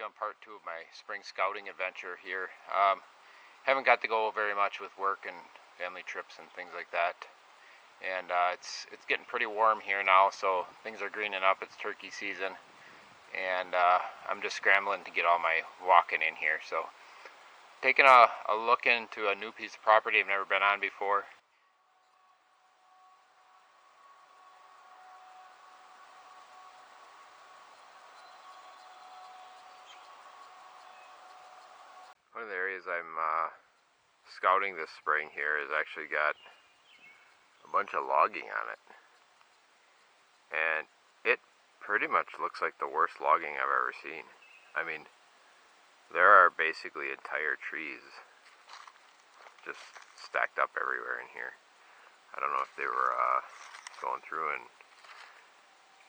you on part 2 of my spring scouting adventure here. Haven't got to go very much with work and family trips and things like that. And it's getting pretty warm here now, so things are greening up. It's turkey season, and I'm just scrambling to get all my walking in here. So taking a look into a new piece of property I've never been on before. One of the areas I'm scouting this spring here has actually got a bunch of logging on it, and it pretty much looks like the worst logging I've ever seen. I mean, there are basically entire trees just stacked up everywhere in here. I don't know if they were going through and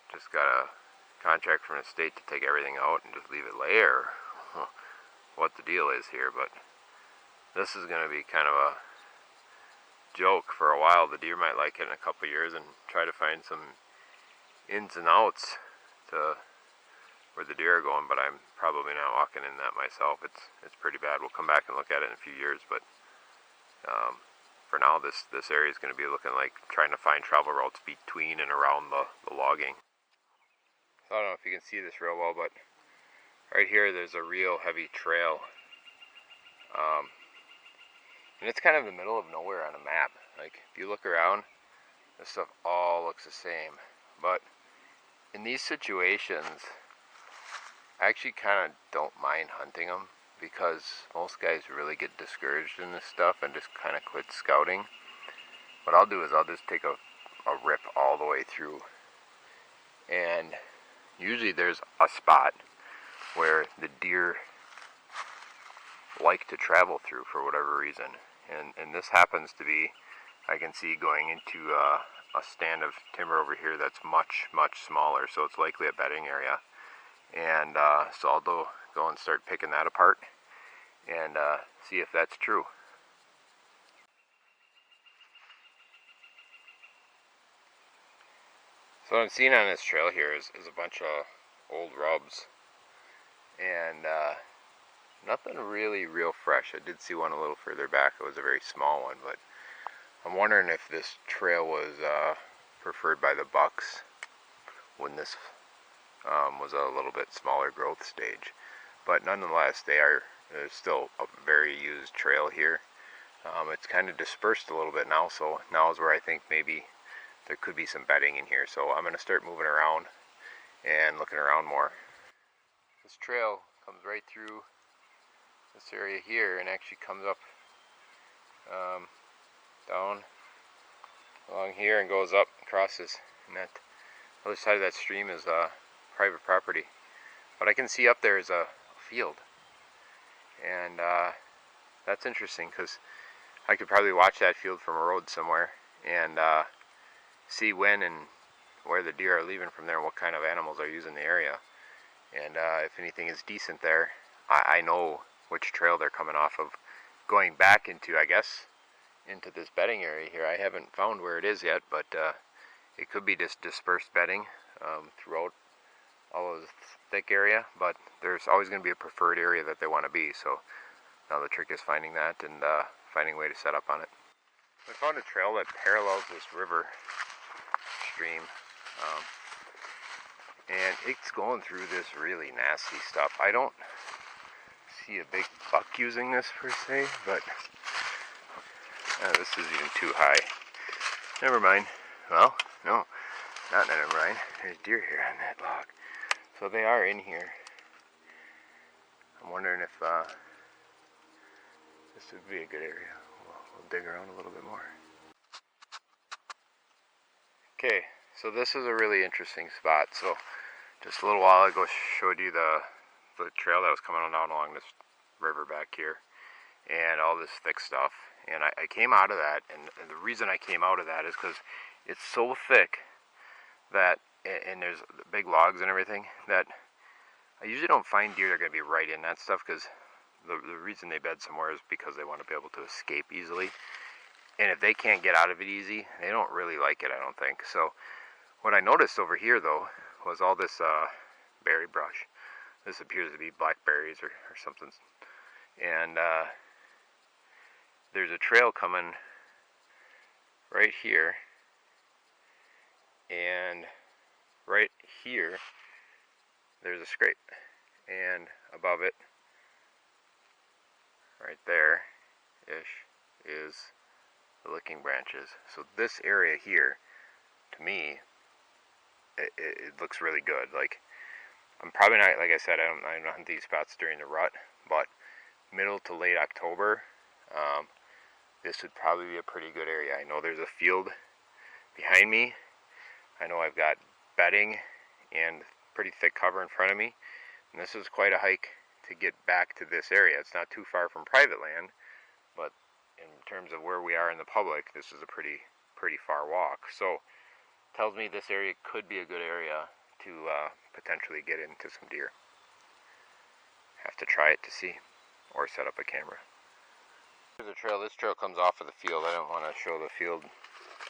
just got a contract from the state to take everything out and just leave it lay, or what the deal is here, but this is going to be kind of a joke for a while. The deer might like it in a couple years and try to find some ins and outs to where the deer are going, but I'm probably not walking in that myself. It's pretty bad. We'll come back and look at it in a few years, but for now this area is going to be looking like trying to find travel routes between and around the logging. So I don't know if you can see this real well, but right here there's a real heavy trail, and it's kind of in the middle of nowhere on a map. Like, if you look around, this stuff all looks the same, but in these situations I actually kind of don't mind hunting them, because most guys really get discouraged in this stuff and just kind of quit scouting. What I'll do is I'll just take a rip all the way through, and usually there's a spot where the deer like to travel through for whatever reason, and this happens to be, I can see going into a stand of timber over here that's much smaller, so it's likely a bedding area. And so I'll go and start picking that apart and see if that's true. So what I'm seeing on this trail here is a bunch of old rubs, and nothing really real fresh. I did see one a little further back. It was a very small one, but I'm wondering if this trail was preferred by the bucks when this was a little bit smaller growth stage. But nonetheless, there's still a very used trail here. It's kind of dispersed a little bit now, so now is where I think maybe there could be some bedding in here. So I'm going to start moving around and looking around more. This trail comes right through this area here and actually comes up down along here and goes up, crosses, and that other side of that stream is private property. But I can see up there is a field, and that's interesting, because I could probably watch that field from a road somewhere and see when and where the deer are leaving from there and what kind of animals are using the area. And if anything is decent there, I know which trail they're coming off of, going back into, I guess, into this bedding area here. I haven't found where it is yet, but it could be just dispersed bedding throughout all of the thick area, but there's always going to be a preferred area that they want to be. So now the trick is finding that and finding a way to set up on it. I found a trail that parallels this river stream, and it's going through this really nasty stuff. I don't see a big buck using this per se, but this is even too high. Never mind. Well, no, not never mind. There's deer here on that log. So they are in here. I'm wondering if this would be a good area. We'll dig around a little bit more. Okay, so this is a really interesting spot. So just a little while ago showed you the trail that was coming down along this river back here and all this thick stuff. And I came out of that, and the reason I came out of that is because it's so thick that, and there's big logs and everything, that I usually don't find deer that are going to be right in that stuff, because the reason they bed somewhere is because they want to be able to escape easily. And if they can't get out of it easy, they don't really like it, I don't think. So what I noticed over here, though, was all this berry brush. This appears to be blackberries or something. And there's a trail coming right here, and right here there's a scrape, and above it, right there ish, is the licking branches. So this area here, to me, it looks really good. Like, I'm probably not, like I said, I don't hunt these spots during the rut, but middle to late October, this would probably be a pretty good area. I know there's a field behind me. I know I've got bedding and pretty thick cover in front of me, and this is quite a hike to get back to this area. It's not too far from private land, but in terms of where we are in the public, this is a pretty far walk. So tells me this area could be a good area to potentially get into some deer. Have to try it to see, or set up a camera. Here's a trail. This trail comes off of the field. I don't want to show the field,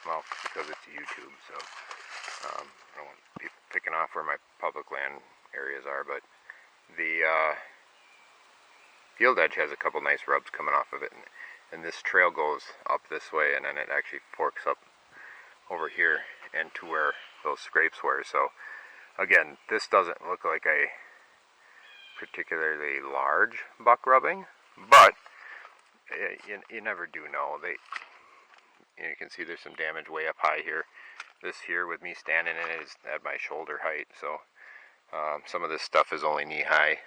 well, because it's YouTube, so I don't want people picking off where my public land areas are, but the field edge has a couple nice rubs coming off of it, and this trail goes up this way, and then it actually forks up over here and to where those scrapes were. So again, this doesn't look like a particularly large buck rubbing, but you never do know. You can see there's some damage way up high here. This here, with me standing in it, is at my shoulder height, so some of this stuff is only knee high.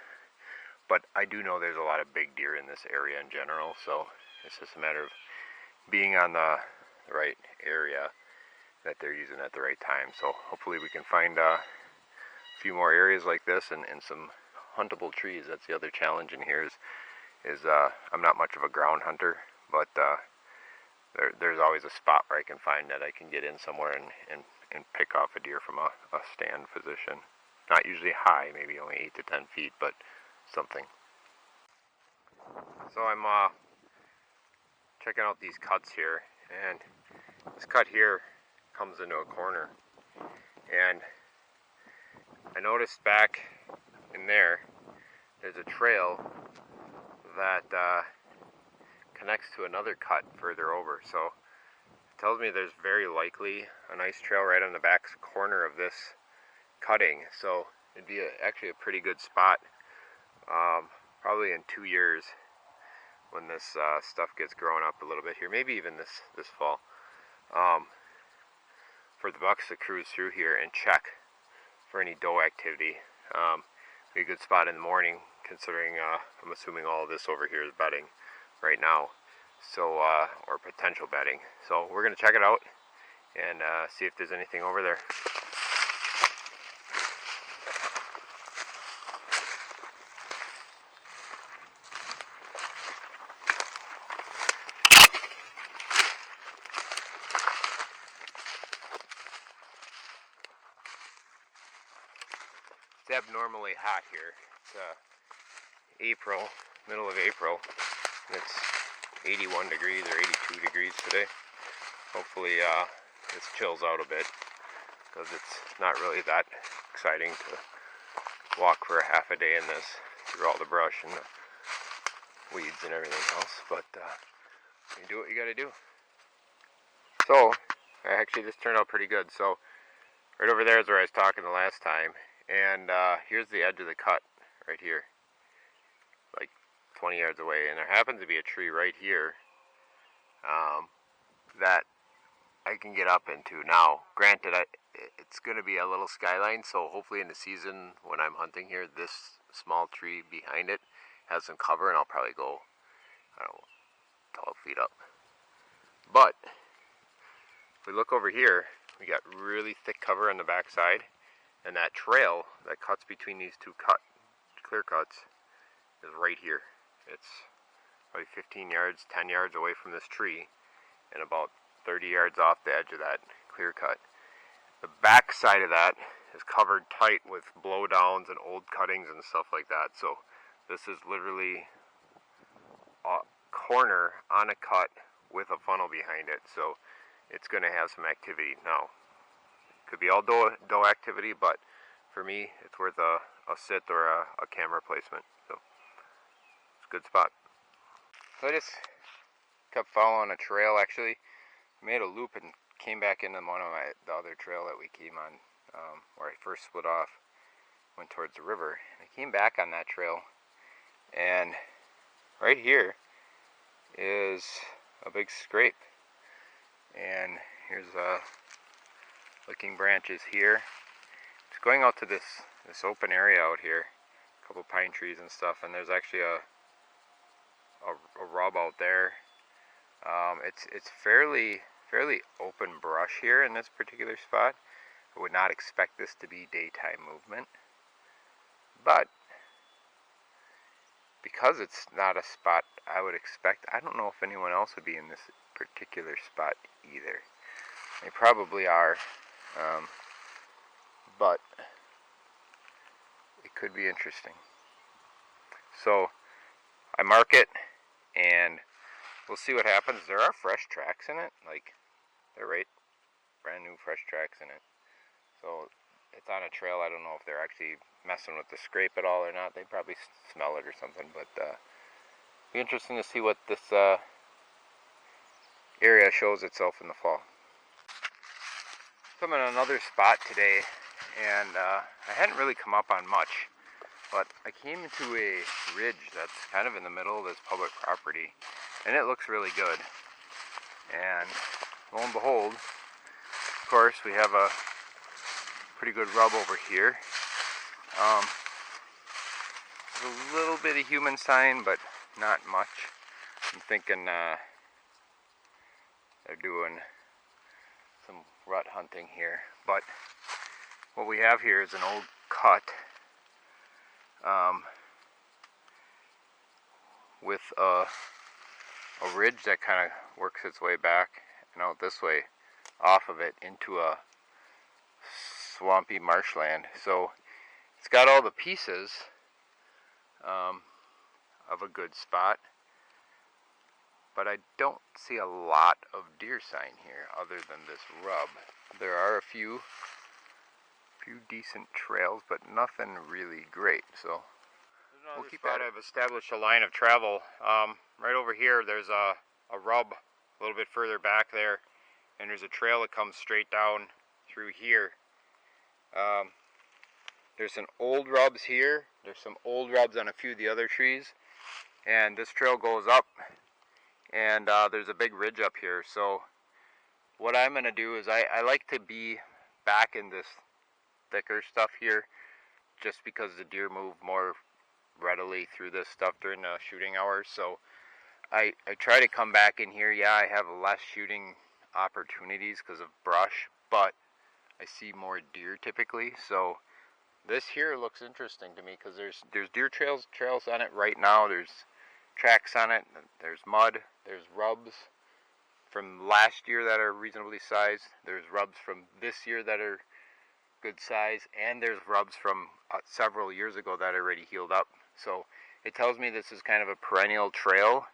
But I do know there's a lot of big deer in this area in general, so it's just a matter of being on the right area that they're using at the right time. So hopefully we can find a few more areas like this and some huntable trees. That's the other challenge in here is I'm not much of a ground hunter, but there's always a spot where I can find that I can get in somewhere and pick off a deer from a stand position. Not usually high, maybe only 8 to 10 feet, but something. So I'm checking out these cuts here, and this cut here comes into a corner, and I noticed back in there's a trail that connects to another cut further over. So it tells me there's very likely a nice trail right on the back corner of this cutting. So it'd be actually a pretty good spot, probably in 2 years when this stuff gets growing up a little bit here, maybe even this fall, for the bucks to cruise through here and check for any doe activity. Be a good spot in the morning, considering I'm assuming all of this over here is bedding right now, so or potential bedding. So we're gonna check it out and see if there's anything over there. It's abnormally hot here. It's April, middle of April, and it's 81 degrees or 82 degrees today. Hopefully this chills out a bit, because it's not really that exciting to walk for a half a day in this through all the brush and the weeds and everything else, but you do what you gotta do. So actually this turned out pretty good. So right over there is where I was talking the last time, and here's the edge of the cut right here, like 20 yards away, and there happens to be a tree right here that I can get up into. Now granted, it's going to be a little skyline, so hopefully in the season when I'm hunting here, this small tree behind it has some cover, and I'll probably go, I don't know, 12 feet up. But if we look over here, we got really thick cover on the back side, and that trail that cuts between these two clear cuts is right here. It's probably 15 yards, 10 yards away from this tree, and about 30 yards off the edge of that clear cut. The back side of that is covered tight with blowdowns and old cuttings and stuff like that. So this is literally a corner on a cut with a funnel behind it. So it's going to have some activity. Now, it could be all doe activity, but for me, it's worth a sit or a camera placement. So it's a good spot. So I just kept following a trail. Actually, made a loop and came back into the other trail that we came on, where I first split off, went towards the river. And I came back on that trail, and right here is a big scrape. And here's licking branches here. It's going out to this open area out here, a couple pine trees and stuff, and there's actually a rub out there. It's fairly open brush here in this particular spot. I would not expect this to be daytime movement, but because it's not a spot I would expect, I don't know if anyone else would be in this particular spot either. They probably are, but it could be interesting. So I mark it, and we'll see what happens. There are fresh tracks in it, like they're brand new fresh tracks in it. So it's on a trail. I don't know if they're actually messing with the scrape at all or not. They probably smell it or something, but be interesting to see what this area shows itself in the fall. So I'm in another spot today, and I hadn't really come up on much, but I came into a ridge that's kind of in the middle of this public property, and it looks really good. And lo and behold, of course, we have a pretty good rub over here. There's a little bit of human sign, but not much. I'm thinking they're doing some rut hunting here. But what we have here is an old cut with a ridge that kind of works its way back and out this way off of it into a swampy marshland. So it's got all the pieces of a good spot, but I don't see a lot of deer sign here other than this rub. There are a few decent trails, but nothing really great. So we'll keep at it. I've established a line of travel. Right over here there's a rub a little bit further back there, and there's a trail that comes straight down through here. There's some old rubs here. There's some old rubs on a few of the other trees, and this trail goes up, and there's a big ridge up here. So what I'm going to do is I like to be back in this thicker stuff here, just because the deer move more readily through this stuff during the shooting hours. So I try to come back in here. Yeah, I have less shooting opportunities because of brush, but I see more deer typically. So this here looks interesting to me because there's deer trails on it right now. There's tracks on it. There's mud. There's rubs from last year that are reasonably sized. There's rubs from this year that are good size, and there's rubs from several years ago that are already healed up. So it tells me this is kind of a perennial trail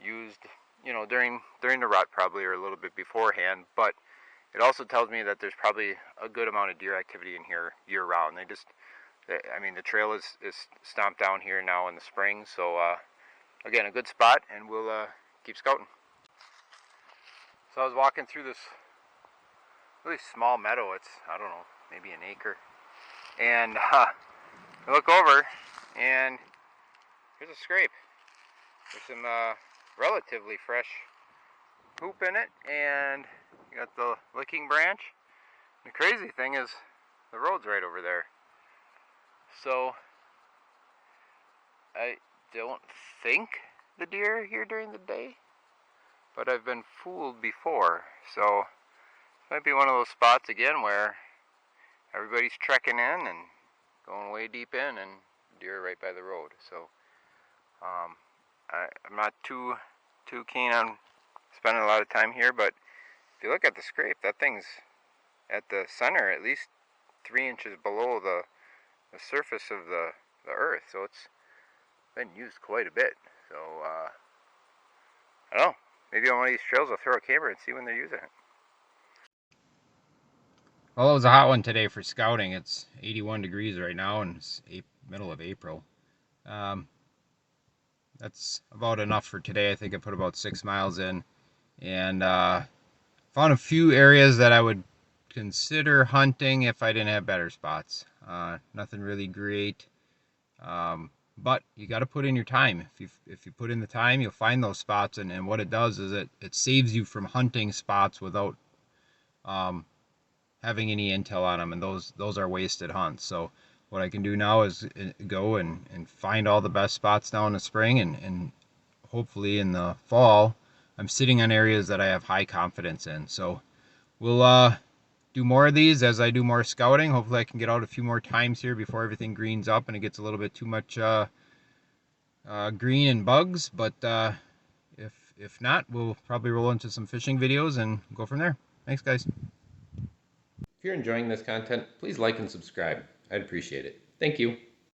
used, you know, during the rut probably, or a little bit beforehand. But it also tells me that there's probably a good amount of deer activity in here year round. I mean, the trail is stomped down here now in the spring. So again, a good spot, and we'll keep scouting. So I was walking through this really small meadow. It's, I don't know, maybe an acre. And I look over, and here's a scrape. There's some relatively fresh poop in it, and you got the licking branch. The crazy thing is the road's right over there. So I don't think the deer are here during the day, but I've been fooled before. So it might be one of those spots again where everybody's trekking in and going way deep in, and deer right by the road. So I'm not too keen on spending a lot of time here, but if you look at the scrape, that thing's at the center at least 3 inches below the surface of the earth. So it's been used quite a bit. So I don't know, maybe on one of these trails I'll throw a camera and see when they're using it. Well, it was a hot one today for scouting. It's 81 degrees right now, and it's middle of April. Um, that's about enough for today. I think I put about 6 miles in, and found a few areas that I would consider hunting if I didn't have better spots. Nothing really great, but you got to put in your time. If you put in the time, you'll find those spots. And what it does is it saves you from hunting spots without um, having any intel on them, and those are wasted hunts. So what I can do now is go and find all the best spots now in the spring, and hopefully in the fall I'm sitting on areas that I have high confidence in. So we'll do more of these as I do more scouting. Hopefully I can get out a few more times here before everything greens up and it gets a little bit too much green and bugs. But if not, we'll probably roll into some fishing videos and go from there. Thanks, guys. If you're enjoying this content, please like and subscribe. I'd appreciate it. Thank you.